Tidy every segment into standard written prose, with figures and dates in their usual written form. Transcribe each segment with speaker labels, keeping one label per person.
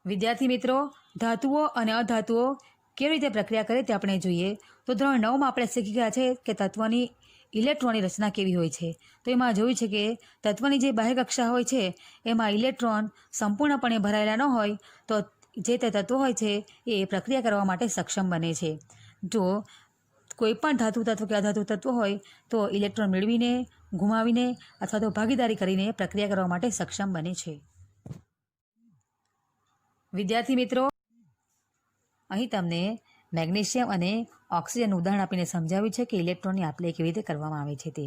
Speaker 1: વિદ્યાર્થી મિત્રો, ધાતુઓ અને અધાતુઓ કેવી રીતે પ્રક્રિયા કરે તે આપણે જોઈએ. તો ધોરણ 9માં આપણે શીખી ગયા છે કે તત્વની ઇલેક્ટ્રોનની રચના કેવી હોય છે. તો એમાં જોયું છે કે તત્વની જે બાહ્ય કક્ષા હોય છે એમાં ઇલેક્ટ્રોન સંપૂર્ણપણે ભરાયેલા ન હોય તો જે તે તત્વો હોય છે એ પ્રક્રિયા કરવા માટે સક્ષમ બને છે. જો કોઈ પણ ધાતુ તત્વ કે અધાતુ તત્વ હોય તો ઇલેક્ટ્રોન મેળવીને, ગુમાવીને અથવા તો ભાગીદારી કરીને પ્રક્રિયા કરવા માટે સક્ષમ બને છે. વિદ્યાર્થી મિત્રો, અહીં તમને મેગ્નેશિયમ અને ઓક્સિજનનું ઉદાહરણ આપીને સમજાવ્યું છે કે ઇલેક્ટ્રોનની આપ-લે કેવી રીતે કરવામાં આવે છે. તે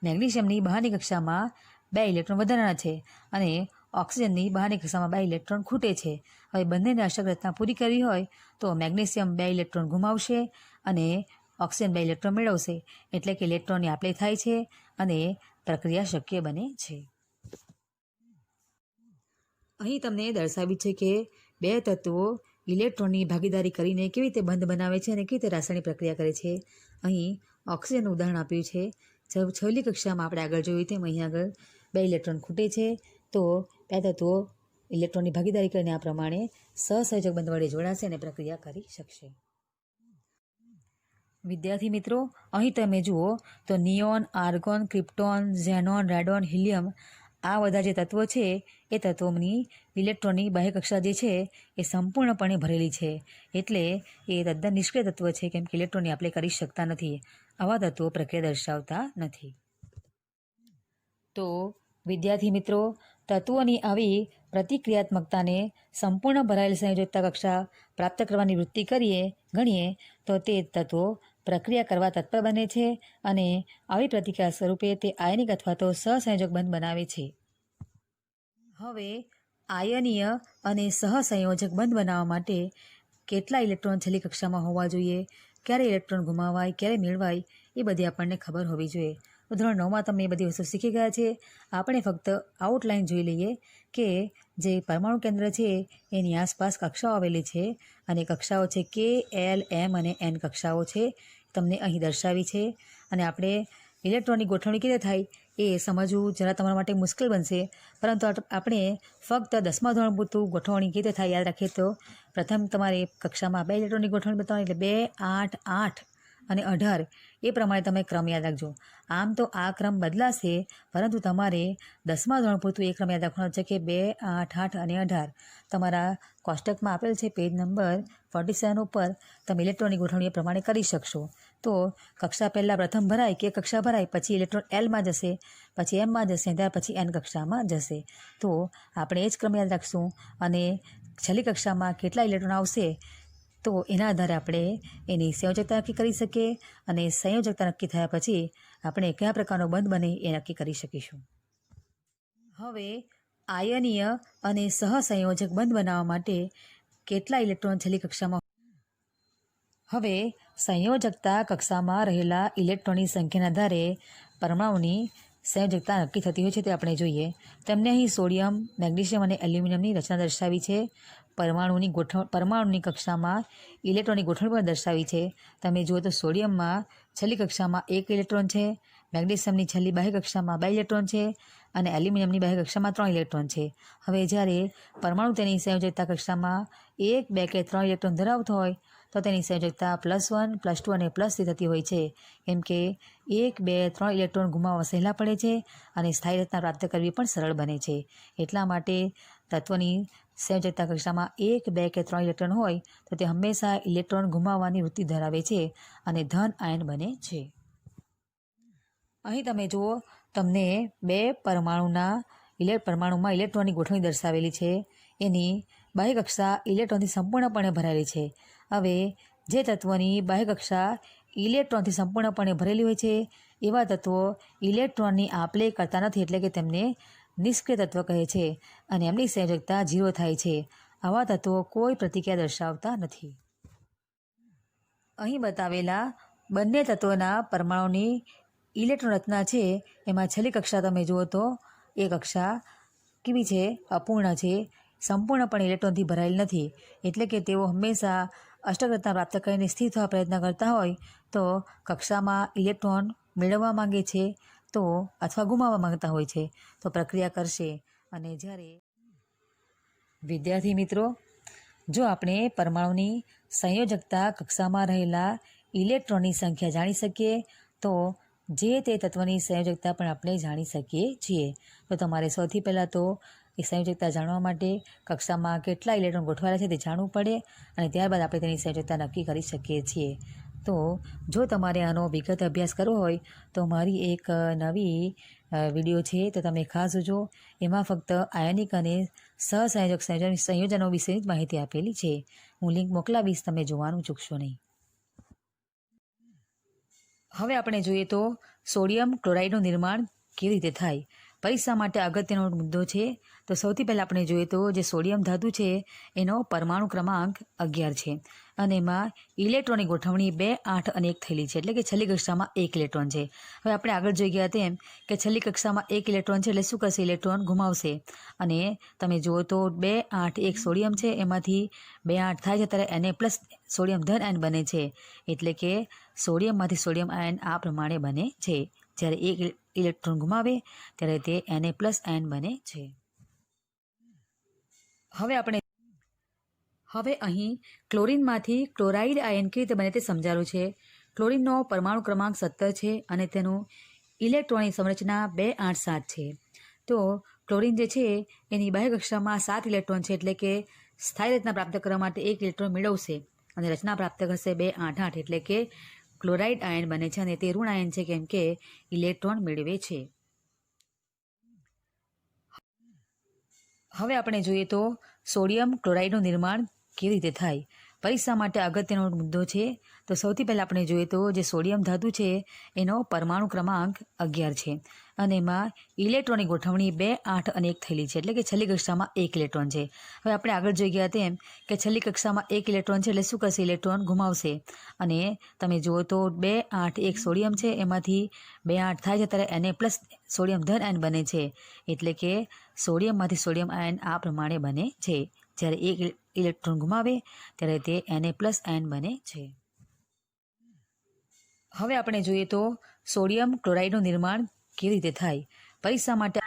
Speaker 1: મેગ્નેશિયમની બહારની કક્ષામાં 2 ઇલેક્ટ્રોન વધારાના છે અને ઓક્સિજનની બહારની કક્ષામાં 2 ઇલેક્ટ્રોન ખૂટે છે. હવે બંનેને અષ્ટક રચના પૂરી કરવી હોય તો મેગ્નેશિયમ 2 ઇલેક્ટ્રોન ગુમાવશે અને ઓક્સિજન 2 ઇલેક્ટ્રોન મેળવશે. એટલે કે ઇલેક્ટ્રોનની આપ-લે થાય છે અને પ્રક્રિયા શક્ય બને છે. અહીં તમને દર્શાવ્યું છે કે 2 તત્વો ઇલેક્ટ્રોનની ભાગીદારી કરીને કેવી રીતે બંધ બનાવે છે અને કેવી રીતે રાસાયણિક પ્રક્રિયા કરે છે. અહીં ઓક્સિજનનું ઉદાહરણ આપ્યું છે. છેલ્લી કક્ષામાં આપણે આગળ જોયું તેમ અહીં આગળ 2 ઇલેક્ટ્રોન ખૂટે છે. તો 2 તત્વો ઇલેક્ટ્રોનની ભાગીદારી કરીને આ પ્રમાણે સહસંયોજક બંધ વડે જોડાશે અને પ્રક્રિયા કરી શકશે. વિદ્યાર્થી મિત્રો, અહીં તમે જુઓ તો neon, argon, krypton, xenon, radon, helium આ બધા જે તત્વો છે એ તત્વોની ઇલેક્ટ્રોનની બાહ્ય કક્ષા જે છે એ સંપૂર્ણપણે ભરેલી છે. એટલે એ તદ્દન નિષ્ક્રિય તત્વ છે, કેમ કે ઇલેક્ટ્રોનની આપ-લે કરી શકતા નથી. આવા તત્વો પ્રક્રિયા દર્શાવતા નથી. તો વિદ્યાર્થી મિત્રો, તત્વોની આવી પ્રતિક્રિયાત્મકતાને સંપૂર્ણ ભરાયેલ સંયોજકતા કક્ષા પ્રાપ્ત કરવાની વૃત્તિ ગણીએ તો તે તત્વો પ્રક્રિયા કરવા તત્પર બને છે અને આવી પ્રતિક્રિયા સ્વરૂપે તે આયનિક અથવા તો સહસંયોજક બંધ બનાવે છે. હવે આયનીય અને સહસંયોજક બંધ બનાવવા માટે કેટલા ઇલેક્ટ્રોન છેલ્લી કક્ષામાં હોવા જોઈએ, ક્યારે ઇલેક્ટ્રોન ગુમાવાય, ક્યારે મેળવાય, એ બધી આપણને ખબર હોવી જોઈએ. ધોરણ 9માં તમે એ બધી વસ્તુ શીખી ગયા છે. આપણે ફક્ત આઉટલાઇન જોઈ લઈએ કે જે પરમાણુ કેન્દ્ર છે એની આસપાસ કક્ષાઓ આવેલી છે અને કક્ષાઓ છે કે, એલ, એમ અને એન કક્ષાઓ છે. તમને અહીં દર્શાવી છે અને આપણે ઇલેક્ટ્રોનની ગોઠવણી કેવી રીતે થાય એ સમજવું જરા તમારા માટે મુશ્કેલ બનશે, પરંતુ આપણે ફક્ત 10મા ધોરણ પૂરતું ગોઠવણી કેવી રીતે થાય યાદ રાખીએ તો પ્રથમ તમારે કક્ષામાં 2 ઇલેક્ટ્રોનની ગોઠવણી બતાવવાની, એટલે 2, 8, 8 અને 18 એ પ્રમાણે તમે ક્રમ યાદ રાખજો. આમ તો આ ક્રમ બદલાશે, પરંતુ તમારે 10મા ધોરણ પૂરતું એ ક્રમ યાદ રાખવાનો છે કે 2, 8, 8 અને 18. તમારા કોષ્ટકમાં આપેલ છે પેજ નંબર 47 ઉપર. તમે ઇલેક્ટ્રોનની ગોઠવણી એ પ્રમાણે કરી શકશો. તો કક્ષા પહેલાં પ્રથમ ભરાય કે કક્ષા ભરાય પછી ઇલેક્ટ્રોન એલમાં જશે, પછી એમમાં જશે, ત્યાર પછી એન કક્ષામાં જશે. તો આપણે એ જ ક્રમ યાદ રાખશું અને છેલ્લી કક્ષામાં કેટલા ઇલેક્ટ્રોન આવશે તો એના આધારે આપણે એની સંયોજકતા નક્કી કરી શકીએ અને સંયોજકતા નક્કી થયા પછી આપણે કયા પ્રકારનો બંધ બને એ નક્કી કરી શકીશું. હવે આયનીય અને સહસંયોજક બંધ બનાવવા માટે કેટલા ઇલેક્ટ્રોન છેલ્લી કક્ષામાં. હવે સંયોજકતા કક્ષામાં રહેલા ઇલેક્ટ્રોનની સંખ્યાના આધારે પરમાણુની સંયોજકતા નક્કી થતી હોય છે તે આપણે જોઈએ. તમને અહીં સોડિયમ, મેગ્નેશિયમ અને એલ્યુમિનિયમની રચના દર્શાવી છે. પરમાણુની કક્ષામાં ઇલેક્ટ્રોનની ગોઠવણી પણ દર્શાવી છે. તમે જુઓ તો સોડિયમમાં છેલ્લી કક્ષામાં 1 ઇલેક્ટ્રોન છે, મેગ્નેશિયમની છેલ્લી બાહ્ય કક્ષામાં 2 ઇલેક્ટ્રોન છે અને એલ્યુમિનિયમની બાહ્ય કક્ષામાં 3 ઇલેક્ટ્રોન છે. હવે જ્યારે પરમાણુ તેની સંયોજકતા કક્ષામાં 1, 2 કે 3 ઇલેક્ટ્રોન ધરાવતો હોય તો તેની સંયોજકતા +1, +2 અને +3 થતી હોય છે, કેમ કે 1, 2, 3 ઇલેક્ટ્રોન ગુમાવવા સહેલા પડે છે અને સ્થાયી રચના પ્રાપ્ત કરવી પણ સરળ બને છે. એટલા માટે તત્વની સંયોજકતા કક્ષામાં 1, 2 કે 3 ઇલેક્ટ્રોન હોય તો તે હંમેશા ઇલેક્ટ્રોન ગુમાવવાની વૃત્તિ ધરાવે છે અને ધન આયન બને છે. અહીં તમે જુઓ, તમને 2 પરમાણુમાં ઇલેક્ટ્રોનની ગોઠવણી દર્શાવેલી છે. એની બાહ્ય કક્ષા ઇલેક્ટ્રોનથી સંપૂર્ણપણે ભરાયેલી છે. હવે જે તત્વની બાહ્ય કક્ષા ઇલેક્ટ્રોનથી સંપૂર્ણપણે ભરેલી હોય છે એવા તત્વો ઇલેક્ટ્રોનની આપ-લે કરતા નથી, એટલે કે તેમને નિષ્ક્રિય તત્વ કહે છે અને એમની સંયોજકતા 0 થાય છે. આવા તત્વો કોઈ પ્રતિક્રિયા દર્શાવતા નથી. અહીં બતાવેલા બંને તત્વોના પરમાણુની ઇલેક્ટ્રોન રચના છે એમાં છેલ્લી કક્ષા તમે જુઓ તો એ કક્ષા કેવી છે? અપૂર્ણ છે, સંપૂર્ણપણે ઇલેક્ટ્રોનથી ભરાયેલ નથી. એટલે કે તેઓ હંમેશા અષ્ટક રચના પ્રાપ્ત કરીને સ્થિર થવા પ્રયત્ન કરતા હોય તો કક્ષામાં ઇલેક્ટ્રોન મેળવવા માંગે છે તો અથવા ગુમાવવા માંગતા હોય છે તો પ્રક્રિયા કરશે. અને જ્યારે વિદ્યાર્થી મિત્રો, જો આપણે પરમાણુની સંયોજકતા કક્ષામાં રહેલા ઇલેક્ટ્રોનની સંખ્યા જાણી શકીએ તો જે તે તત્વની સંયોજકતા પણ આપણે જાણી શકીએ છીએ. તો તમારે સૌથી પહેલાં તો એ સંયોજકતા જાણવા માટે કક્ષામાં કેટલા ઇલેક્ટ્રોન ગોઠવાયેલા છે તે જાણવું પડે અને ત્યારબાદ આપણે તેની સંયોજકતા નક્કી કરી શકીએ છીએ. તો જો તમારે આનો વિગત અભ્યાસ કરવો હોય તો મારી એક નવી વિડીયો છે તો તમે ખાસ જોજો. એમાં ફક્ત આયનિક અને સહસંયોજક સંયોજનો વિશેની જ માહિતી આપેલી છે. હું લિંક મોકલાવીશ, તમે જોવાનું ચૂકશો નહીં. હવે આપણે જોઈએ તો સોડિયમ ક્લોરાઇડનું નિર્માણ કેવી રીતે થાય. પરીક્ષા માટે અગત્યનો મુદ્દો છે. તો સૌથી પહેલાં આપણે જોઈએ તો જે સોડિયમ ધાતુ છે એનો પરમાણુ ક્રમાંક 11 છે અને એમાં ઇલેક્ટ્રોનની ગોઠવણી 2, 8 અને 1 થયેલી છે, એટલે કે છેલ્લી કક્ષામાં 1 ઇલેક્ટ્રોન છે. હવે આપણે આગળ જોઈ ગયા તેમ કે છેલ્લી કક્ષામાં 1 ઇલેક્ટ્રોન છે એટલે શું કરશે, ઇલેક્ટ્રોન ગુમાવશે અને તમે જુઓ તો 2, 8, 1 સોડિયમ છે, એમાંથી 2, 8 થાય છે ત્યારે Na+ સોડિયમ ધન આયન બને છે, એટલે કે સોડિયમમાંથી સોડિયમ આયન આ પ્રમાણે બને છે. જ્યારે 1 ઇલેક્ટ્રોન ગુમાવે ત્યારે તે Na+ આયન બને છે. હવે અહીં ક્લોરીનમાંથી ક્લોરાઇડ આયન કેવી રીતે બને તે સમજાવ્યું છે. ક્લોરીનનો પરમાણુ ક્રમાંક 17 છે અને તેનું ઇલેક્ટ્રોનની સંરચના 2, 8, 7 છે. તો ક્લોરીન જે છે એની બાહ્ય કક્ષામાં 7 ઇલેક્ટ્રોન છે, એટલે કે સ્થાયી રચના પ્રાપ્ત કરવા માટે 1 ઇલેક્ટ્રોન મેળવશે અને રચના પ્રાપ્ત કરશે 2, 8, 8, એટલે કે ક્લોરાઇડ આયન બને છે અને તે ઋણ આયન છે કેમ કે ઇલેક્ટ્રોન મેળવે છે. હવે આપણે જોઈએ તો સોડિયમ ક્લોરાઇડનું નિર્માણ કેવી રીતે થાય. પરીક્ષા માટે અગત્યનો મુદ્દો છે. તો સૌથી પહેલાં આપણે જોઈએ તો જે સોડિયમ ધાતુ છે એનો પરમાણુ ક્રમાંક 11 છે અને એમાં ઇલેક્ટ્રોનની ગોઠવણી 2, 8 અને 1 થયેલી છે, એટલે કે છેલ્લી કક્ષામાં 1 ઇલેક્ટ્રોન છે. હવે આપણે આગળ જોઈ ગયા તેમ કે છેલ્લી કક્ષામાં 1 ઇલેક્ટ્રોન છે એટલે શું કરશે, ઇલેક્ટ્રોન ગુમાવશે અને તમે જુઓ તો 2, 8, 1 સોડિયમ છે, એમાંથી 2, 8 થાય છે ત્યારે Na+ સોડિયમ ધન આયન બને છે, એટલે કે સોડિયમમાંથી સોડિયમ આયન આ પ્રમાણે બને છે. જ્યારે 1 ઇલેક્ટ્રોન ગુમાવે ત્યારે તે Na+ આયન બને છે. હવે આપણે જોઈએ તો સોડિયમ ક્લોરાઇડનું નિર્માણ કેવી રીતે થાય. પરીક્ષા માટે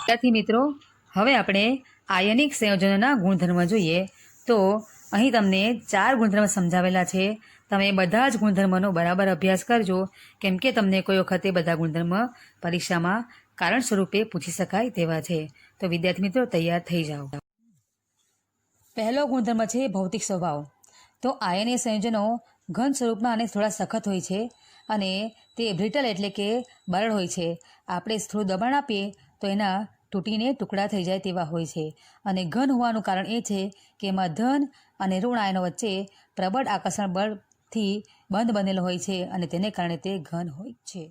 Speaker 1: વિદ્યાર્થી મિત્રો, હવે આપણે આયનિક સંયોજનોના ગુણધર્મ જોઈએ. તો અહીં તમને 4 ગુણધર્મ સમજાવેલા છે. તમે બધા જ ગુણધર્મનો બરાબર અભ્યાસ કરજો, કેમ કે તમને કોઈ વખતે બધા ગુણધર્મ પરીક્ષામાં કારણ સ્વરૂપે પૂછી શકાય તેવા છે. તો વિદ્યાર્થી મિત્રો તૈયાર થઈ જાઓ. પહેલો ગુણધર્મ છે ભૌતિક સ્વભાવ. તો આયનીય સંયોજનો ઘન સ્વરૂપમાં અને થોડા સખત હોય છે અને તે બ્રિટલ એટલે કે બરડ હોય છે. આપણે થોડું દબાણ આપીએ તો એના તૂટીને ટુકડા થઈ જાય તેવા હોય છે અને ઘન હોવાનું કારણ એ છે કે એમાં ધન અને ઋણ આયનો વચ્ચે પ્રબળ આકર્ષણ બળથી બંધ બનેલો હોય છે અને તેને કારણે તે ઘન હોય છે.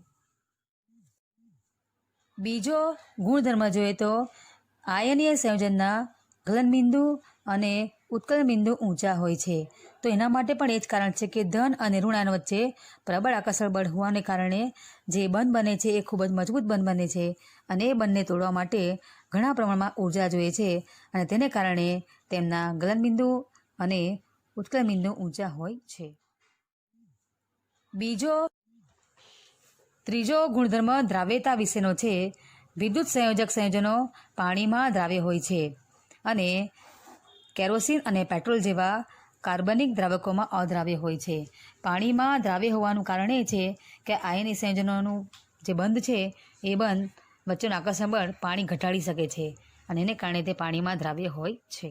Speaker 1: બીજો ગુણધર્મ જોઈએ તો આયનીય સંયોજનના ગલનબિંદુ અને ઉત્કલનબિંદુ ઊંચા હોય છે. તો એના માટે પણ એ જ કારણ છે કે ધન અને ઋણ આયન વચ્ચે પ્રબળ આકર્ષણ બળ હોવાને કારણે જે બંધ બને છે એ ખૂબ જ મજબૂત બંધ બને છે અને એ બંધને તોડવા માટે ઘણા પ્રમાણમાં ઉર્જા જોઈએ છે અને તેને કારણે તેમના ગલનબિંદુ અને ઉત્કલનબિંદુ ઊંચા હોય છે. ત્રીજો ગુણધર્મ દ્રાવ્યતા વિશેનો છે. વિદ્યુત સંયોજક સંયોજનો પાણીમાં દ્રાવ્ય હોય છે અને કેરોસીન અને પેટ્રોલ જેવા કાર્બનિક દ્રાવકોમાં અદ્રાવ્ય હોય છે. પાણીમાં દ્રાવ્ય હોવાનું કારણ એ છે કે આયનીય સંયોજનોનું જે બંધ છે એ બંધ વચ્ચેનું આકર્ષણ બળ પાણી ઘટાડી શકે છે અને એને કારણે તે પાણીમાં દ્રાવ્ય હોય છે.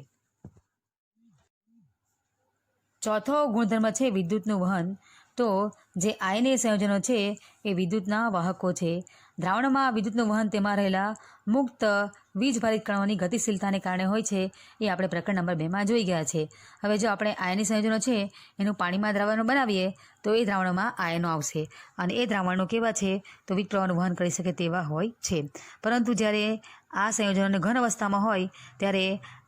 Speaker 1: ચોથો ગુણધર્મ છે વિદ્યુતનું વહન. તો જે આયનીય સંયોજનો છે એ વિદ્યુતના વાહકો છે. દ્રાવણમાં વિદ્યુતનું વહન તેમાં રહેલા મુક્ત વીજભારિત કણોની ગતિશીલતાને કારણે હોય છે. એ આપણે પ્રકરણ નંબર 2માં જોઈ ગયા છે. હવે જો આપણે આયનીય સંયોજનો છે એનું પાણીમાં દ્રાવણો બનાવીએ તો એ દ્રાવણોમાં આયનો આવશે અને એ દ્રાવણો કેવા છે તો વીજ પ્રવાહનું વહન કરી શકે તેવા હોય છે. પરંતુ જ્યારે આ સંયોજનો ઘન અવસ્થામાં હોય ત્યારે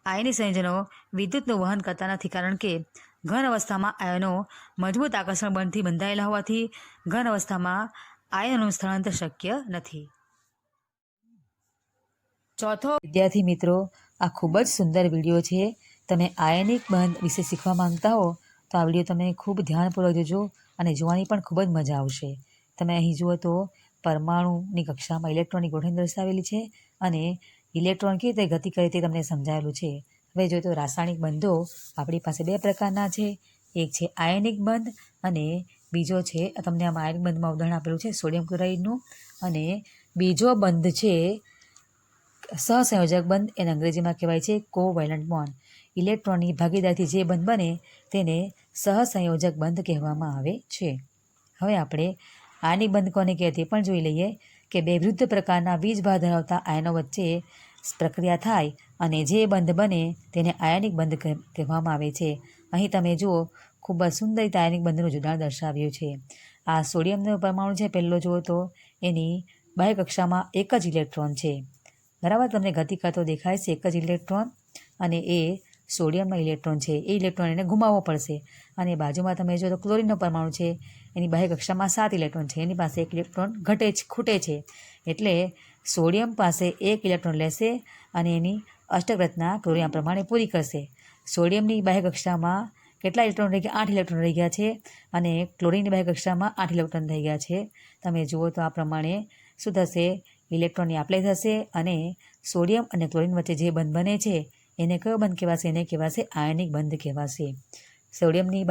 Speaker 1: આયની સંયોજનો વિદ્યુતનું વહન કરતા નથી, કારણ કે ઘન અવસ્થામાં આયનો મજબૂત આકર્ષણ બળથી બંધાયેલા હોવાથી ઘન અવસ્થામાં આયનોનું સ્થળાંતર શક્ય નથી. ચોથો, વિદ્યાર્થી મિત્રો, આ ખૂબ જ સુંદર વિડીયો છે. તમે આયનિક બંધ વિશે શીખવા માંગતા હો તો આ વિડીયો તમે ખૂબ ધ્યાનપૂર્વક જોજો અને જોવાની પણ ખૂબ જ મજા આવશે. તમે અહીં જુઓ તો પરમાણુની કક્ષામાં ઇલેક્ટ્રોનની ગોઠવણી દર્શાવેલી છે અને ઇલેક્ટ્રોન કેવી રીતે ગતિ કરે તે તમને સમજાવેલું છે. હવે જોઈએ તો રાસાયણિક બંધો આપણી પાસે બે પ્રકારના છે. એક છે આયનિક બંધ અને બીજો છે, તમને આમાં આયનિક બંધમાં ઉદાહરણ આપેલું છે સોડિયમ ક્લોરાઇડનું, અને બીજો બંધ છે સહસંયોજક બંધ. એને અંગ્રેજીમાં કહેવાય છે કોવેલન્ટ બોન્ડ. ઇલેક્ટ્રોનની ભાગીદારીથી જે બંધ બને તેને સહસંયોજક બંધ કહેવામાં આવે છે. હવે આપણે આયનિક બંધ કોને કહેવાય તે પણ જોઈ લઈએ કે બે વિરુદ્ધ પ્રકારના વીજભાર ધરાવતા આયનો વચ્ચે પ્રક્રિયા થાય અને જે બંધ બને તેને આયનિક બંધ કહેવામાં આવે છે. અહીં તમે જુઓ ખૂબ જ સુંદર રીતે આયનિક બંધનું જોડાણ દર્શાવ્યું છે. આ સોડિયમનો પરમાણુ છે, પહેલો જુઓ તો એની બાહ્ય કક્ષામાં એક જ ઇલેક્ટ્રોન છે. બરાબર, તમને ગતિ કરતો દેખાય છે એક જ ઇલેક્ટ્રોન, અને એ સોડિયમનો ઇલેક્ટ્રોન છે. એ ઇલેક્ટ્રોન એને ગુમાવવો પડશે. અને બાજુમાં તમે જો તો ક્લોરીનનો પરમાણુ છે, એની બાહ્ય કક્ષામાં 7 ઇલેક્ટ્રોન છે, એની પાસે એક ઇલેક્ટ્રોન ખૂટે છે. એટલે સોડિયમ પાસે એક ઇલેક્ટ્રોન લેશે અને એની અષ્ટક રચના ક્લોરીન પ્રમાણે પૂરી કરશે. સોડિયમની બાહ્ય કક્ષામાં કેટલા ઇલેક્ટ્રોન રહી ગયા? 8 ઇલેક્ટ્રોન રહી ગયા છે, અને ક્લોરીનની બાહ્ય કક્ષામાં 8 ઇલેક્ટ્રોન થઈ ગયા છે. તમે જુઓ તો આ પ્રમાણે શું થશે? ઇલેક્ટ્રોનની આપલે થશે અને સોડિયમ અને ક્લોરીન વચ્ચે જે બંધ બને છે એને કયો બંધ કહેવાશે? એને કહેવાશે આયનિક બંધ કહેવાશે. સોડિયમની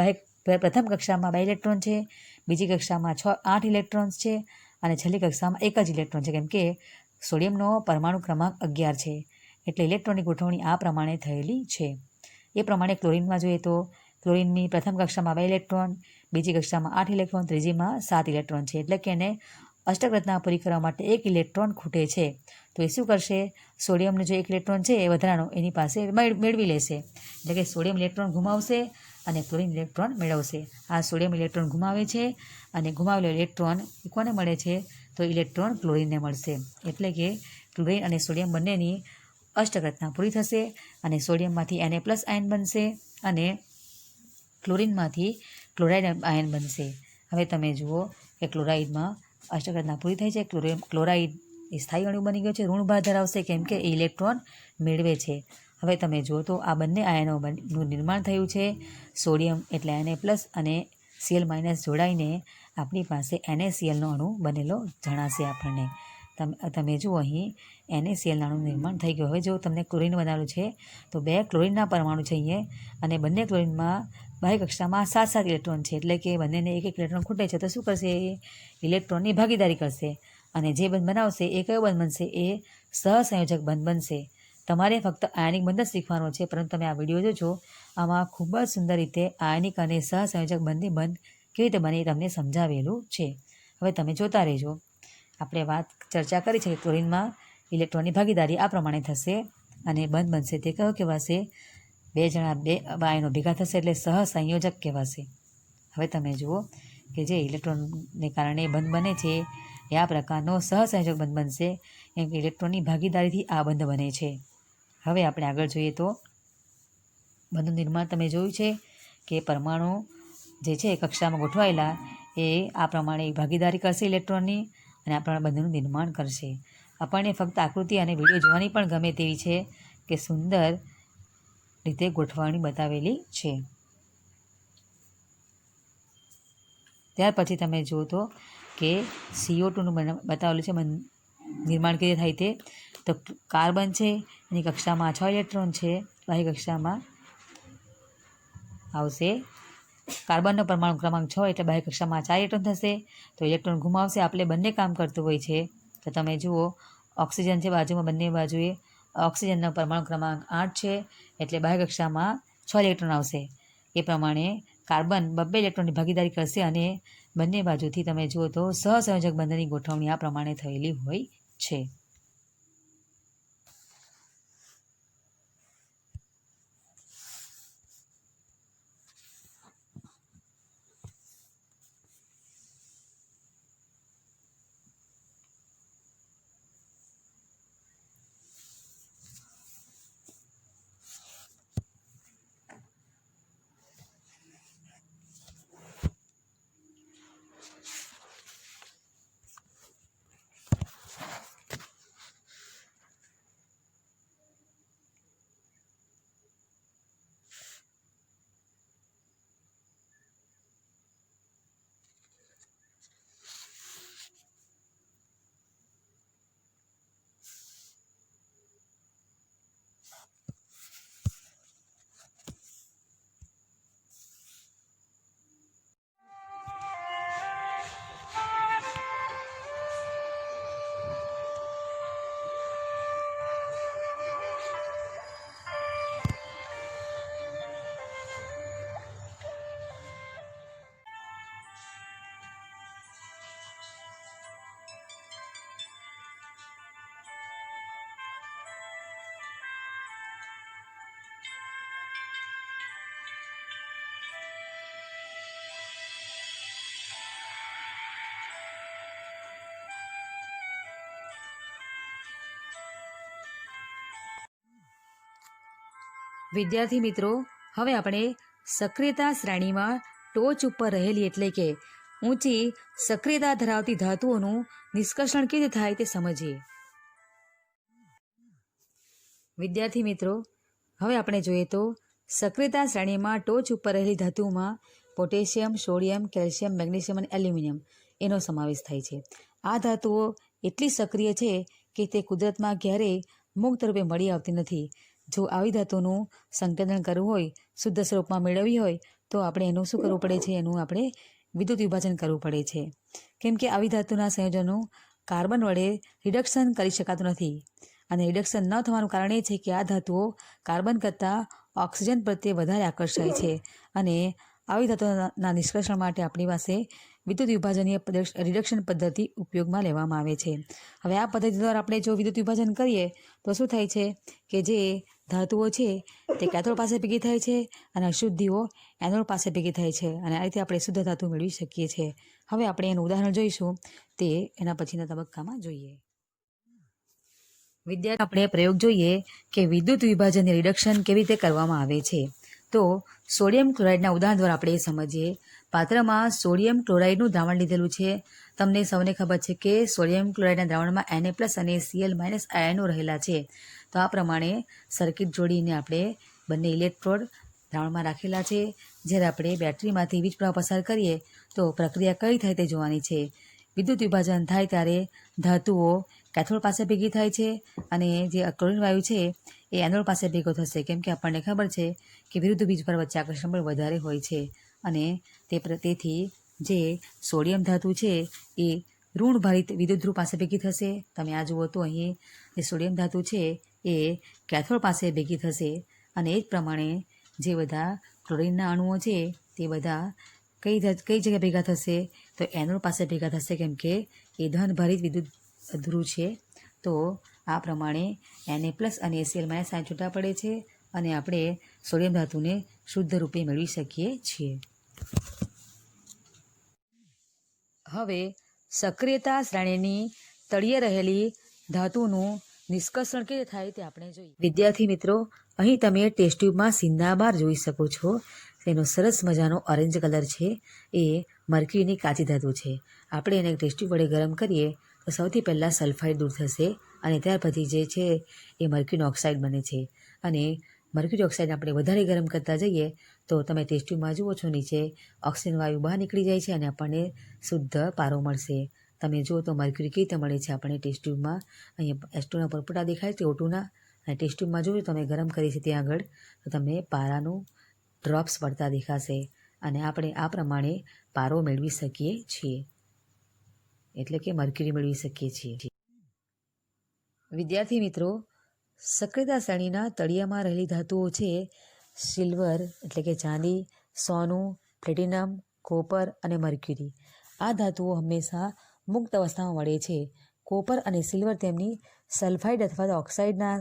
Speaker 1: પ્રથમ કક્ષામાં 2 ઇલેક્ટ્રોન છે, બીજી કક્ષામાં 8 ઇલેક્ટ્રોન્સ છે, અને છેલ્લી કક્ષામાં એક જ ઇલેક્ટ્રોન છે, કેમ કે સોડિયમનો પરમાણુ ક્રમાંક 11 છે. એટલે ઇલેક્ટ્રોનની ગોઠવણી આ પ્રમાણે થયેલી છે. એ પ્રમાણે ક્લોરીનમાં જોઈએ તો ક્લોરીનની પ્રથમ કક્ષામાં 2 ઇલેક્ટ્રોન, બીજી કક્ષામાં 8 ઇલેક્ટ્રોન, ત્રીજીમાં 7 ઇલેક્ટ્રોન છે. એટલે કે એને અષ્ટક રચના પૂરી કરવા માટે એક ઇલેક્ટ્રોન ખૂટે છે. તો એ શું કરશે? સોડિયમનો જે એક ઇલેક્ટ્રોન છે એ વધારાનો એની પાસે મેળવી લેશે. એટલે કે સોડિયમ ઇલેક્ટ્રોન ગુમાવશે અને ક્લોરીન ઇલેક્ટ્રોન મેળવશે. આ સોડિયમ ઇલેક્ટ્રોન ગુમાવે છે અને ગુમાવેલો ઇલેક્ટ્રોન કોને મળે છે? તો ઇલેક્ટ્રોન ક્લોરીનને મળશે. એટલે કે ક્લોરીન અને સોડિયમ બંનેની અષ્ટક રચના પૂરી થશે અને સોડિયમમાંથી Na+ આયન બનશે અને ક્લોરીનમાંથી ક્લોરાઇડ આયન બનશે. હવે તમે જુઓ કે ક્લોરાઇડમાં અષ્ટક રચના પૂરી થઈ છે. ક્લોરાઇડ એ સ્થાયી અણુ બની ગયો છે, ઋણભાર ધરાવશે કેમ કે એ ઇલેક્ટ્રોન મેળવે છે. હવે તમે જુઓ તો આ બંને આયનોનું નિર્માણ થયું છે. સોડિયમ એટલે Na+ અને Cl- જોડાઈને આપણી પાસે NaClનો અણુ બનેલો જણાશે આપણને. તમે જુઓ અહીં NaCl અણુનું નિર્માણ થઈ ગયું. હવે જો તમને ક્લોરીન બનાવેલું છે તો 2 ક્લોરીનના પરમાણુ છે અહીંયા, અને બંને ક્લોરીનમાં બાહ્ય કક્ષામાં 7 ઇલેક્ટ્રોન છે. એટલે કે બંનેને એક ઇલેક્ટ્રોન ખૂટે છે. તો શું કરશે? ઇલેક્ટ્રોનની ભાગીદારી કરશે અને જે બંધ બનાવશે એ કયો બંધ બનશે? એ સહસંયોજક બંધ બનશે. તમારે ફક્ત આયનિક બંધ જ શીખવાનો છે, પરંતુ તમે આ વિડીયો જોજો, આમાં ખૂબ જ સુંદર રીતે આયનિક અને સહસંયોજક બંધની બંધ કેવી રીતે બને એ તમને સમજાવેલું છે. હવે તમે જોતા રહેજો. આપણે ચર્ચા કરી છે કે ક્લોરીનમાં ઇલેક્ટ્રોનની ભાગીદારી આ પ્રમાણે થશે અને બંધ બનશે તે કયો કહેવાશે? 2 આયનો ભેગા થશે એટલે સહસંયોજક કહેવાશે. હવે તમે જુઓ કે જે ઇલેક્ટ્રોનને કારણે બંધ બને છે એ આ પ્રકારનો સહસંયોજક બંધ બનશે, કેમ કે ઇલેક્ટ્રોનની ભાગીદારીથી આ બંધ બને છે. હવે આપણે આગળ જોઈએ તો બંધનું નિર્માણ તમે જોયું છે કે પરમાણુ જે છે કક્ષામાં ગોઠવાયેલા એ આ પ્રમાણે ભાગીદારી કરશે ઇલેક્ટ્રોનની અને આ પ્રમાણે બંધનું નિર્માણ કરશે. આપણને ફક્ત આકૃતિ અને વિડીયો જોવાની પણ ગમે તેવી છે કે સુંદર રીતે ગોઠવણી બતાવેલી છે. ત્યાર પછી તમે જુઓ તો કે CO2નું બતાવેલું છે નિર્માણ કેવી થાય તે. તો કાર્બન છે એની કક્ષામાં 6 ઇલેક્ટ્રોન છે, બાહ્ય કક્ષામાં આવશે. કાર્બનનો પરમાણુ ક્રમાંક 6 એટલે બાહ્ય કક્ષામાં 4 ઇલેક્ટ્રોન થશે. તો ઇલેક્ટ્રોન ગુમાવશે, આપણે બંને કામ કરતું હોય છે. તો તમે જુઓ ઓક્સિજન છે બાજુમાં, બંને બાજુએ ઓક્સિજનનો પરમાણુ ક્રમાંક 8 છે એટલે બાહ્ય કક્ષામાં 6 ઇલેક્ટ્રોન આવશે. એ પ્રમાણે કાર્બન 2 ઇલેક્ટ્રોનની ભાગીદારી કરશે અને બંને બાજુથી તમે જુઓ તો સહસંયોજક બંધની ગોઠવણી આ પ્રમાણે થયેલી હોય છે. વિદ્યાર્થી મિત્રો, હવે આપણે સક્રિયતા શ્રેણીમાં ટોચ ઉપર રહેલી એટલે કે ઊંચી સક્રિયતા ધરાવતી ધાતુઓનું નિષ્કર્ષણ કેવી રીતે થાય તે સમજીએ. વિદ્યાર્થી મિત્રો, હવે આપણે જોઈએ તો સક્રિયતા શ્રેણીમાં ટોચ ઉપર રહેલી ધાતુઓમાં પોટેશિયમ, સોડિયમ, કેલ્શિયમ, મેગ્નેશિયમ અને એલ્યુમિનિયમ એનો સમાવેશ થાય છે. આ ધાતુઓ એટલી સક્રિય છે કે તે કુદરતમાં ક્યારેય મુક્ત રૂપે મળી આવતી નથી. જો આવી ધાતુનું સંકેતન કરવું હોય, શુદ્ધ સ્વરૂપમાં મેળવવી હોય તો આપણે એનું શું કરવું પડે છે? એનું આપણે વિદ્યુત વિભાજન કરવું પડે છે. કેમ કે આવી ધાતુના સંયોજનો કાર્બન વડે રિડક્શન કરી શકાતું નથી. અને રિડક્શન ન થવાનું કારણ એ છે કે આ ધાતુઓ કાર્બન કરતાં ઓક્સિજન પ્રત્યે વધારે આકર્ષાય છે. અને આવી ધાતુઓના નિષ્કર્ષણ માટે આપણી પાસે વિદ્યુત વિભાજનીય રિડક્શન પદ્ધતિ ઉપયોગમાં લેવામાં આવે છે. હવે આ પદ્ધતિ દ્વારા આપણે જો વિદ્યુત વિભાજન કરીએ તો શું થાય છે કે જે ધાતુઓ છે તે કેથોડ પાસે ભેગી થાય છે અને અશુદ્ધિઓ એનોડ પાસે ભેગી થાય છે અને આ રીતે આપણે શુદ્ધ ધાતુ મેળવી શકીએ છીએ. હવે આપણે એનું ઉદાહરણ જોઈશું તે એના પછીના તબક્કામાં જોઈએ. વિદ્યાર્થી આપણે પ્રયોગ જોઈએ કે વિદ્યુત વિભાજનની રિડક્શન કેવી રીતે કરવામાં આવે છે. તો સોડિયમ ક્લોરાઇડના ઉદાહરણ દ્વારા આપણે સમજીએ. પાત્રમાં સોડિયમ ક્લોરાઇડનું દ્રાવણ લીધેલું છે. તમને સૌને ખબર છે કે સોડિયમ ક્લોરાઇડના દ્રાવણમાં Na+ અને Cl- આયનો રહેલા છે. તો આ પ્રમાણે સર્કિટ જોડીને આપણે બંને ઇલેક્ટ્રોડ દ્રાવણમાં રાખેલા છે. જ્યારે આપણે બેટરીમાંથી વીજ પ્રવાહ પસાર કરીએ તો પ્રક્રિયા કઈ થાય તે જોવાની છે. વિદ્યુત વિભાજન થાય ત્યારે ધાતુઓ કેથોડ પાસે ભેગી થાય છે અને જે ક્લોરીન વાયુ છે એ એનોડ પાસે ભેગો થશે. કેમ કે આપણને ખબર છે કે વિરુદ્ધ વીજભાર વચ્ચે આકર્ષણ બળ વધારે હોય છે અને તેથી જે સોડિયમ ધાતુ છે એ ઋણભારિત વિદ્યુત ધ્રુવ પાસે ભેગી થશે. તમે આ જુઓ તો અહીં જે સોડિયમ ધાતુ છે એ કેથોડ પાસે ભેગી થશે અને એ જ પ્રમાણે જે બધા ક્લોરીનના અણુઓ છે તે બધા કઈ જગ્યાએ ભેગા થશે? તો એનોડ પાસે ભેગા થશે. કેમ કે એ ધનભારિત વિદ્યુત ધ્રુવ છે. તો આ પ્રમાણે Na+ અને Cl- આયન છૂટા પડે છે અને આપણે સોડિયમ ધાતુને શુદ્ધ રૂપે મેળવી શકીએ છીએ. હવે સક્રિયતા શ્રેણીની તળિયે રહેલી ધાતુનું નિષ્કર્ષણ કેવી રીતે થાય તે આપણે જોઈએ. વિદ્યાર્થી મિત્રો, અહીં તમે ટેસ્ટ ટ્યુબમાં સિન્નાબાર જોઈ શકો છો. એનો સરસ મજાનો ઓરેન્જ કલર છે. એ મર્ક્યુરીની કાચી ધાતુ છે. આપણે એને ટેસ્ટ ટ્યુબ વડે ગરમ કરીએ તો સૌથી પહેલાં સલ્ફાઇડ દૂર થશે અને ત્યાર પછી જે છે એ મર્ક્યુરી ઓક્સાઇડ બને છે. અને મર્ક્યુરી ઓક્સાઇડ આપણે વધારે ગરમ કરતા જઈએ તો તમે ટેસ્ટ ટ્યુબમાં જુઓ છો નીચે ઓક્સિજન વાયુ બહાર નીકળી જાય છે અને આપણને શુદ્ધ પારો મળશે. તમે જુઓ તો મર્ક્યુરી કેવી રીતે મળે છે આપણને ટેસ્ટ ટ્યુબમાં. અહીંયા S2ના પરપોટા દેખાય છે O2ના અને ટેસ્ટ ટ્યુબમાં જોયું તમે ગરમ કરી છે ત્યાં આગળ તો તમને પારાનું ડ્રોપ્સ પડતા દેખાશે અને આપણે આ પ્રમાણે પારો મેળવી શકીએ છીએ. એટલે કે મર્ક્યુરી મેળવી શકીએ છીએ. વિદ્યાર્થી મિત્રો, સક્રિયતા શ્રેણીના તળિયામાં રહેલી ધાતુઓ છે સિલ્વર એટલે કે ચાંદી, સોનું, પ્લેટિનમ, કોપર અને મર્ક્યુરી. આ ધાતુઓ હંમેશા મુક્ત અવસ્થામાં મળે છે. કોપર અને સિલ્વર તેમની સલ્ફાઇડ અથવા ઓક્સાઇડના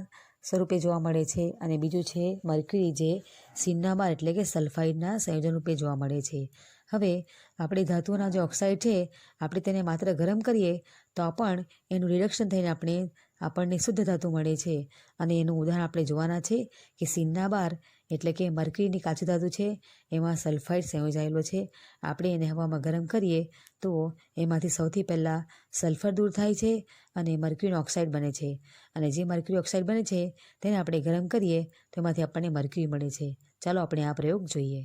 Speaker 1: સ્વરૂપે જોવા મળે છે અને બીજું છે મર્ક્યુરી જે સિન્નાબાર એટલે કે સલ્ફાઇડના સંયોજન રૂપે જોવા મળે છે. હવે આપણે ધાતુઓના જે ઓક્સાઇડ છે આપણે તેને માત્ર ગરમ કરીએ તો પણ એનું રિડક્શન થઈને આપણને શુદ્ધ ધાતુ મળે છે અને એનું ઉદાહરણ આપણે જોવાના છે કે સિન્નાબાર એટલે કે મર્ક્યુરીની કાચી ધાતુ છે. એમાં સલ્ફાઇડ સંયોજાયેલો છે. આપણે એને હવામાં ગરમ કરીએ તો એમાંથી સૌથી પહેલાં સલ્ફર દૂર થાય છે અને મર્ક્યુરી ઓક્સાઇડ બને છે અને જે મર્ક્યુરી ઓક્સાઇડ બને છે તેને આપણે ગરમ કરીએ તો એમાંથી આપણને મર્ક્યુરી મળે છે. ચાલો આપણે આ પ્રયોગ જોઈએ.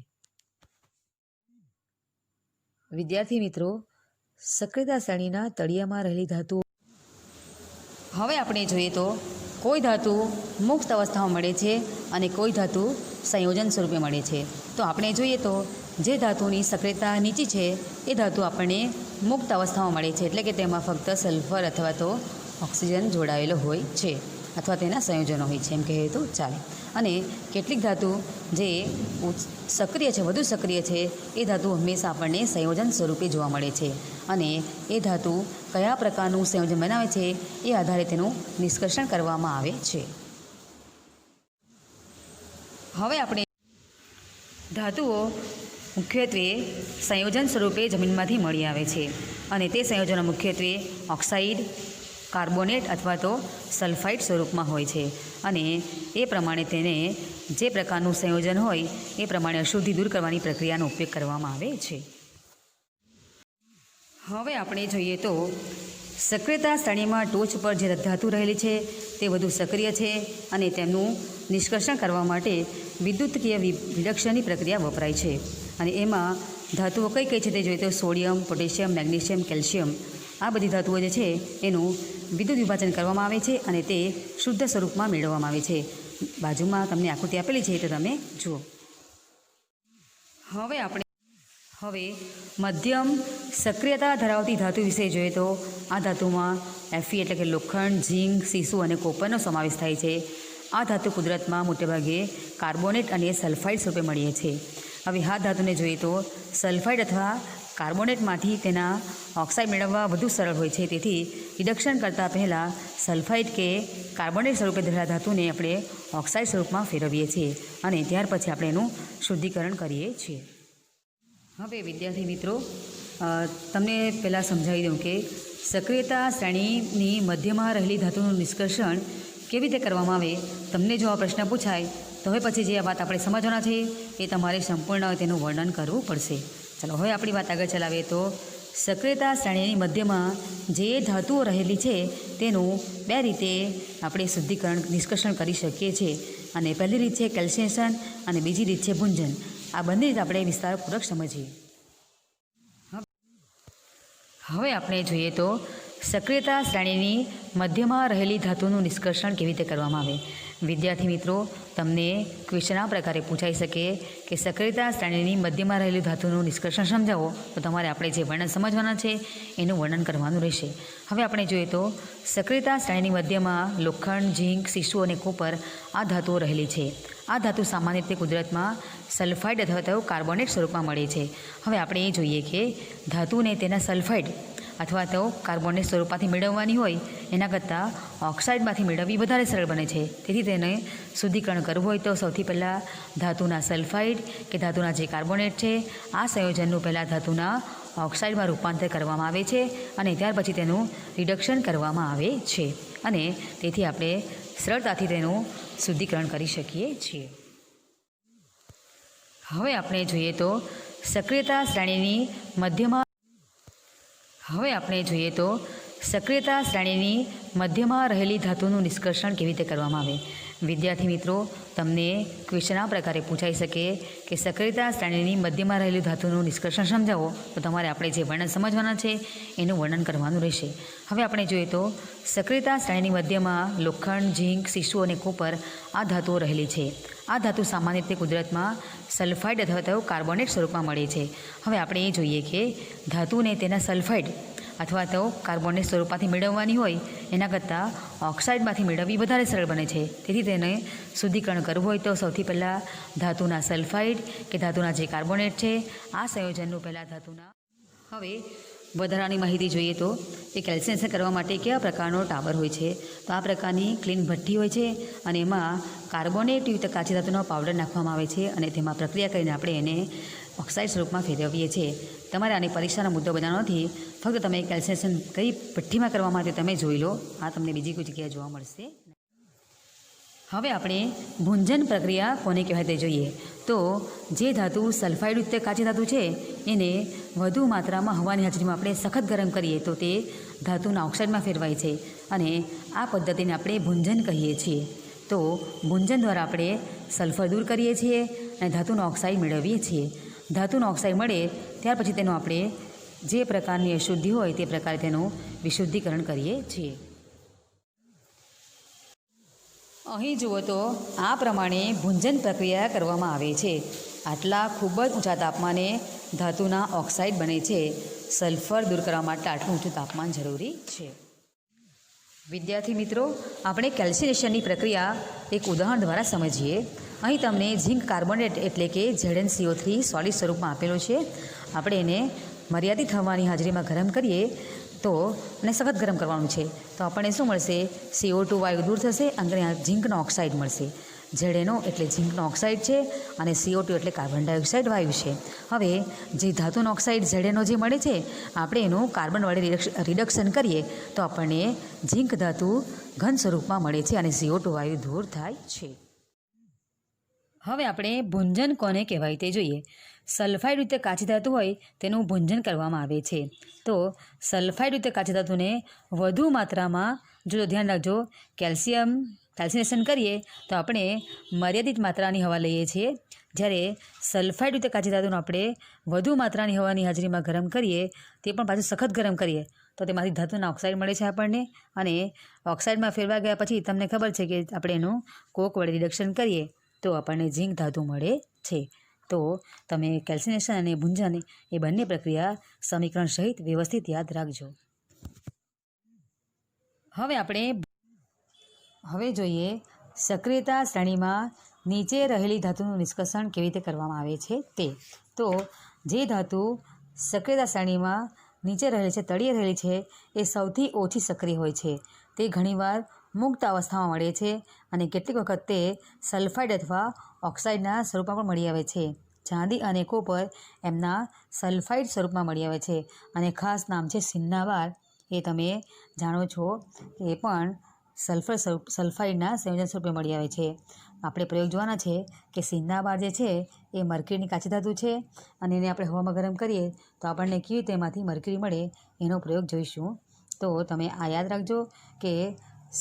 Speaker 1: વિદ્યાર્થી મિત્રો, સક્રિયતા શ્રેણીના તળિયામાં રહેલી ધાતુ. હવે આપણે જોઈએ તો કોઈ ધાતુ મુક્ત અવસ્થામાં મળે છે અને કોઈ ધાતુ સંયોજન સ્વરૂપે મળે છે. તો આપણે જોઈએ તો જે ધાતુની સક્રિયતા નીચી છે એ ધાતુ આપણને મુક્ત અવસ્થામાં મળે છે. એટલે કે તેમાં ફક્ત સલ્ફર અથવા તો ઓક્સિજન જોડાયેલો હોય છે અથવા તેના સંયોજનો હોય છે એમ કહીએ તો ચાલે. અને કેટલીક ધાતુ જે સક્રિય છે, વધુ સક્રિય છે, એ ધાતુ હંમેશા આપણને સંયોજન સ્વરૂપે જોવા મળે છે અને એ ધાતુ કયા પ્રકારનું સંયોજન બનાવે છે એ આધારે તેનું નિષ્કર્ષણ કરવામાં આવે છે. હવે આપણે ધાતુઓ મુખ્યત્વે સંયોજન સ્વરૂપે જમીનમાંથી મળી આવે છે અને તે સંયોજનો મુખ્યત્વે ઓક્સાઇડ, કાર્બોનેટ અથવા તો સલ્ફાઇડ સ્વરૂપમાં હોય છે અને એ પ્રમાણે તેને જે પ્રકારનું સંયોજન હોય એ પ્રમાણે અશુદ્ધિ દૂર કરવાની પ્રક્રિયાનો ઉપયોગ કરવામાં આવે છે. હવે આપણે જોઈએ તો સક્રિયતા શ્રેણીમાં ટોચ પર જે ધાતુ રહેલી છે તે વધુ સક્રિય છે અને તેમનું નિષ્કર્ષણ કરવા માટે વિદ્યુતકીય વિલક્ષણની પ્રક્રિયા વપરાય છે. અને એમાં ધાતુઓ કઈ કઈ છે તે જોઈએ તો સોડિયમ, પોટેશિયમ, મેગ્નેશિયમ, કેલ્શિયમ આ બધી ધાતુઓ જે છે એનું વિદ્યુત વિભાજન કરવામાં આવે છે અને તે શુદ્ધ સ્વરૂપમાં મેળવવામાં આવે છે. બાજુમાં તમને આકૃતિ આપેલી છે તો તમે જુઓ. હવે મધ્યમ સક્રિયતા ધરાવતી ધાતુ વિશે જોઈએ તો આ ધાતુમાં Fe એટલે કે લોખંડ, ઝીંક, સીસુ અને કોપરનો સમાવેશ થાય છે. આ ધાતુ કુદરતમાં મોટેભાગે કાર્બોનેટ અને સલ્ફાઇડ સ્વરૂપે મળીએ છે. હવે આ ધાતુને જોઈએ તો સલ્ફાઇડ અથવા કાર્બોનેટમાંથી તેના ઓક્સાઇડ મેળવવા વધુ સરળ હોય છે. તેથી રિડક્શન કરતાં પહેલાં સલ્ફાઇડ કે કાર્બોનેટ સ્વરૂપે ધરાવતા ધાતુને આપણે ઓક્સાઇડ સ્વરૂપમાં ફેરવીએ છીએ અને ત્યાર પછી આપણે એનું શુદ્ધિકરણ કરીએ છીએ. હવે વિદ્યાર્થી મિત્રો તમને પહેલાં સમજાવી દઉં કે સક્રિયતા શ્રેણીની મધ્યમાં રહેલી ધાતુનું નિષ્કર્ષણ કેવી રીતે કરવામાં આવે. તમને જો આ પ્રશ્ન પૂછાય તો હવે પછી જે આ વાત આપણે સમજવાના છે એ તમારે સંપૂર્ણ તેનું વર્ણન કરવું પડશે. ચાલો હવે આપણી વાત આગળ ચલાવીએ તો સક્રિયતા શ્રેણીની મધ્યમાં જે ધાતુઓ રહેલી છે તેનું બે રીતે આપણે શુદ્ધિકરણ નિષ્કર્ષણ કરી શકીએ છીએ. અને પહેલી રીત છે કેલ્સિનેશન અને બીજી રીત છે ભુંજન. આ બંને રીત આપણે વિસ્તારપૂર્વક સમજીએ. હવે આપણે જોઈએ તો સક્રિયતા શ્રેણીની મધ્યમાં રહેલી ધાતુનું નિષ્કર્ષણ કેવી રીતે કરવામાં આવે. વિદ્યાર્થી મિત્રો તમને ક્વેશ્ચન આ પ્રકારે પૂછાઈ શકે કે સક્રિયતા શ્રેણીની મધ્યમાં રહેલી ધાતુનું નિષ્કર્ષણ સમજાવો તો તમારે આપણે જે વર્ણન સમજવાના છે એનું વર્ણન કરવાનું રહેશે. હવે આપણે જોઈએ તો સક્રિયતા શ્રેણીની મધ્યમાં લોખંડ, ઝીંક, સીસુ અને કોપર આ ધાતુઓ રહેલી છે. આ ધાતુ સામાન્ય રીતે કુદરતમાં સલ્ફાઇડ અથવા તો કાર્બોનેટ સ્વરૂપમાં મળે છે. હવે આપણે એ જોઈએ કે ધાતુને તેના સલ્ફાઇડ અથવા તો કાર્બોનેટ સ્વરૂપમાંથી મેળવવાની હોય એના કરતાં ઓક્સાઇડમાંથી મેળવવી વધારે સરળ બને છે. તેથી તેને શુદ્ધિકરણ કરવું હોય તો સૌથી પહેલાં ધાતુના સલ્ફાઇડ કે ધાતુના જે કાર્બોનેટ છે આ સંયોજનનું પહેલાં ધાતુના ઓક્સાઇડમાં રૂપાંતર કરવામાં આવે છે અને ત્યાર પછી તેનું રિડક્શન કરવામાં આવે છે અને તેથી આપણે સરળતાથી તેનું શુદ્ધિકરણ કરી શકીએ છીએ. હવે આપણે જોઈએ તો સક્રિયતા શ્રેણીની મધ્યમાં રહેલી ધાતુનું નિષ્કર્ષણ કેવી રીતે કરવામાં આવે. વિદ્યાર્થી મિત્રો તમને ક્વેશ્ચન આ પ્રકારે પૂછાઈ શકે કે સક્રિયતા શ્રેણીની મધ્યમાં રહેલી ધાતુનું નિષ્કર્ષણ સમજાવો તો તમારે આપણે જે વર્ણન સમજવાના છે એનું વર્ણન કરવાનું રહેશે. હવે આપણે જોઈએ તો સક્રિયતા શ્રેણીની મધ્યમાં લોખંડ, ઝીંક, સીસુ અને કોપર આ ધાતુઓ રહેલી છે. આ ધાતુ સામાન્ય રીતે કુદરતમાં સલ્ફાઇડ અથવા તો કાર્બોનેટ સ્વરૂપમાં મળે છે. હવે આપણે એ જોઈએ કે ધાતુને તેના સલ્ફાઇડ અથવા તો કાર્બોનેટ સ્વરૂપમાંથી મેળવવાની હોય એના કરતાં ઓક્સાઇડમાંથી મેળવવી વધારે સરળ બને છે. તેથી તેને શુદ્ધિકરણ કરવું હોય તો સૌથી પહેલાં ધાતુના સલ્ફાઇડ કે ધાતુના જે કાર્બોનેટ છે આ સંયોજનનું પહેલાં ધાતુના. હવે વધારાની માહિતી જોઈએ તો એ કેલ્સિનેશન કરવા માટે કેવા પ્રકારનો ટાવર હોય છે. તો આ પ્રકારની ક્લીન ભઠ્ઠી હોય છે અને એમાં કાર્બોનેટયુક્ત કાચી ધાતુનો પાવડર નાખવામાં આવે છે અને તેમાં પ્રક્રિયા કરીને આપણે એને ઓક્સાઇડ સ્વરૂપમાં ફેરવીએ છીએ. તમારે આની પરીક્ષાનો મુદ્દો બનાવવાનો નથી, ફક્ત તમે કેલ્સિનેશન કઈ ભઠ્ઠીમાં કરવા માટે તમે જોઈ લો. આ તમને બીજી કોઈ જગ્યાએ જોવા મળશે. હવે આપણે ભુંજન પ્રક્રિયા કોને કહેવાય તે જોઈએ. તો જે ધાતુ સલ્ફાઇડયુક્ત કાચી ધાતુ છે એને વધુ માત્રામાં હવાની હાજરીમાં આપણે સખત ગરમ કરીએ તો તે ધાતુના ઓક્સાઇડમાં ફેરવાય છે અને આ પદ્ધતિને આપણે ભુંજન કહીએ છીએ. તો ભુંજન દ્વારા આપણે સલ્ફર દૂર કરીએ છીએ અને ધાતુનો ઓક્સાઇડ મેળવીએ છીએ. ધાતુનો ઓક્સાઇડ મળે ત્યાર પછી તેનો આપણે જે પ્રકારની અશુદ્ધિ હોય તે પ્રકારે તેનું વિશુદ્ધિકરણ કરીએ છીએ. અહીં જુઓ તો આ પ્રમાણે ભુંજન પ્રક્રિયા કરવામાં આવે છે. આટલા ખૂબ જ ઊંચા તાપમાને ધાતુના ઓક્સાઇડ બને છે. સલ્ફર દૂર કરવા માટે આટલું ઊંચું તાપમાન જરૂરી છે. વિદ્યાર્થી મિત્રો આપણે કેલ્સિનેશનની પ્રક્રિયા એક ઉદાહરણ દ્વારા સમજીએ. અહીં તમને ઝીંક કાર્બોનેટ એટલે કે ZnCO3 સોલિડ સ્વરૂપમાં આપેલો છે. આપણે એને મર્યાદિત હવાની હાજરીમાં ગરમ કરીએ તો અને સખત ગરમ કરવાનું છે તો આપણને શું મળશે? CO2 વાયુ દૂર થશે અને ઝીંકનો ઓક્સાઇડ મળશે. ZnO એટલે ઝીંકનો ઓક્સાઇડ છે અને CO2 એટલે કાર્બન ડાયોક્સાઇડ વાયુ છે. હવે જે ધાતુનો ઓક્સાઇડ ZnO જે મળે છે આપણે એનું કાર્બન વડે રિડક્શન કરીએ તો આપણને ઝીંક ધાતુ ઘન સ્વરૂપમાં મળે છે અને CO2 વાયુ દૂર થાય છે. હવે આપણે ભુંજન કોને કહેવાય તે જોઈએ. સલ્ફાઇડ યુક્ત કાચી ધાતુ હોય તેનું ભુંજન કરવામાં આવે છે. તો સલ્ફાઇડ યુક્ત કાચી ધાતુને વધુ માત્રામાં જો ધ્યાન રાખજો કેલ્સિનેશન કરીએ તો આપણે મર્યાદિત માત્રાની હવા લઈએ છીએ. જ્યારે સલ્ફાઇડ યુક્ત કાચી ધાતુનો આપણે વધુ માત્રાની હવાની હાજરીમાં ગરમ કરીએ તે પણ પાછું સખત ગરમ કરીએ તો તેમાંથી ધાતુના ઓક્સાઇડ મળે છે આપણને. અને ઓક્સાઇડમાં ફેરવા ગયા પછી તમને ખબર છે કે આપણે એનું કોક વડે રિડક્શન કરીએ તો આપણને ઝીંક ધાતુ મળે છે. તો તમે કેલ્સિનેશન અને ભુંજન એ બંને પ્રક્રિયા સમીકરણ સહિત વ્યવસ્થિત યાદ રાખજો. હવે જોઈએ સક્રિયતા શ્રેણીમાં નીચે રહેલી ધાતુનું નિષ્કર્ષણ કેવી રીતે કરવામાં આવે છે તે. તો જે ધાતુ સક્રિયતા શ્રેણીમાં નીચે રહેલી છે, તળિયે રહેલી છે, એ સૌથી ઓછી સક્રિય હોય છે. તે ઘણીવાર મુક્ત અવસ્થામાં મળે છે અને કેટલીક વખત તે સલ્ફાઇડ અથવા ઓક્સાઇડના સ્વરૂપમાં પણ મળી આવે છે. ચાંદી અને કોપર એમના સલ્ફાઇડ સ્વરૂપમાં મળી આવે છે અને ખાસ નામ છે સિન્નાબાર. એ તમે જાણો છો કે એ પણ સલ્ફાઇડના સંયોજન સ્વરૂપે મળી આવે છે. આપણે પ્રયોગ જોવાના છે કે સિન્નાબાર જે છે એ મર્ક્યુરીની કાચી ધાતુ છે અને એને આપણે હવામાં ગરમ કરીએ તો આપણને કેવી રીતે એમાંથી મર્ક્યુરી મળે એનો પ્રયોગ જોઈશું. તો તમે આ યાદ રાખજો કે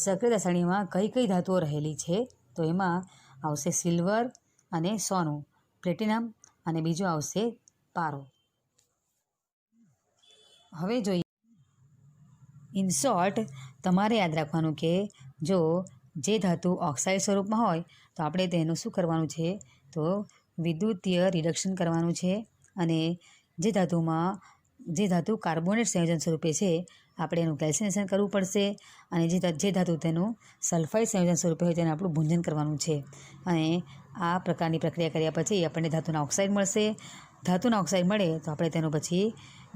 Speaker 1: સક્રિયતા શ્રેણીમાં કઈ કઈ ધાતુઓ રહેલી છે. તો એમાં આવશે સિલ્વર અને સોનું, પ્લેટિનમ અને બીજો આવશે પારો. હવે જોઈએ ઇન શોર્ટ તમારે યાદ રાખવાનું કે જો જે ધાતુ ઓક્સાઇડ સ્વરૂપમાં હોય તો આપણે તેનું શું કરવાનું છે તો વિદ્યુતીય રિડક્શન કરવાનું છે. અને જે ધાતુ કાર્બોનેટ સંયોજન સ્વરૂપે છે આપણે એનું કેલ્સિનેશન કરવું પડશે. અને જે ધાતુ તેનું સલ્ફાઇડ સંયોજન સ્વરૂપે હોય તેને આપણું ભુંજન કરવાનું છે. અને આ પ્રકારની પ્રક્રિયા કર્યા પછી આપણને ધાતુના ઓક્સાઇડ મળશે. ધાતુના ઓક્સાઇડ મળે તો આપણે તેનું પછી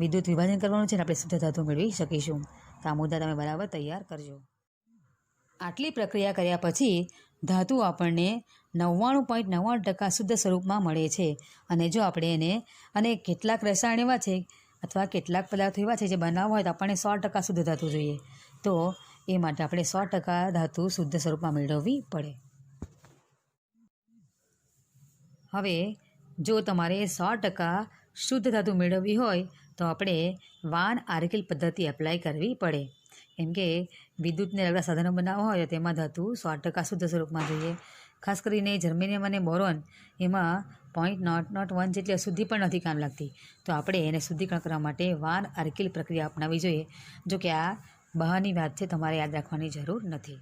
Speaker 1: વિદ્યુત વિભાજન કરવાનું છે અને આપણે શુદ્ધ ધાતુ મેળવી શકીશું. તો આ મુદ્દા તમે બરાબર તૈયાર કરજો. આટલી પ્રક્રિયા કર્યા પછી ધાતુ આપણને 99.99% શુદ્ધ સ્વરૂપમાં મળે છે. અને જો આપણે એને અને કેટલાક રસાયણ એવા છે અથવા કેટલાક પદાર્થો એવા છે જે બનાવવા હોય તો આપણને 100% શુદ્ધ ધાતુ જોઈએ. તો એ માટે આપણે 100% ધાતુ શુદ્ધ સ્વરૂપમાં મેળવવી પડે. હવે જો તમારે 100% શુદ્ધ ધાતુ મેળવવી હોય તો આપણે વાન આર્કિલ પદ્ધતિ એપ્લાય કરવી પડે. કેમ કે વિદ્યુતને લગતા સાધનો બનાવવા હોય તો તેમાં ધાતુ 100% શુદ્ધ સ્વરૂપમાં જોઈએ. ખાસ કરીને જર્મેનિયમ અને બોરોન એમાં 0.001 જેટલી અશુદ્ધિ પણ નથી કામ લાગતી. તો આપણે એને શુદ્ધિકરણ કરવા માટે વાન આર્કિલ પ્રક્રિયા અપનાવવી જોઈએ. જો કે આ બહારની વાત છે, તમારે યાદ રાખવાની જરૂર નથી.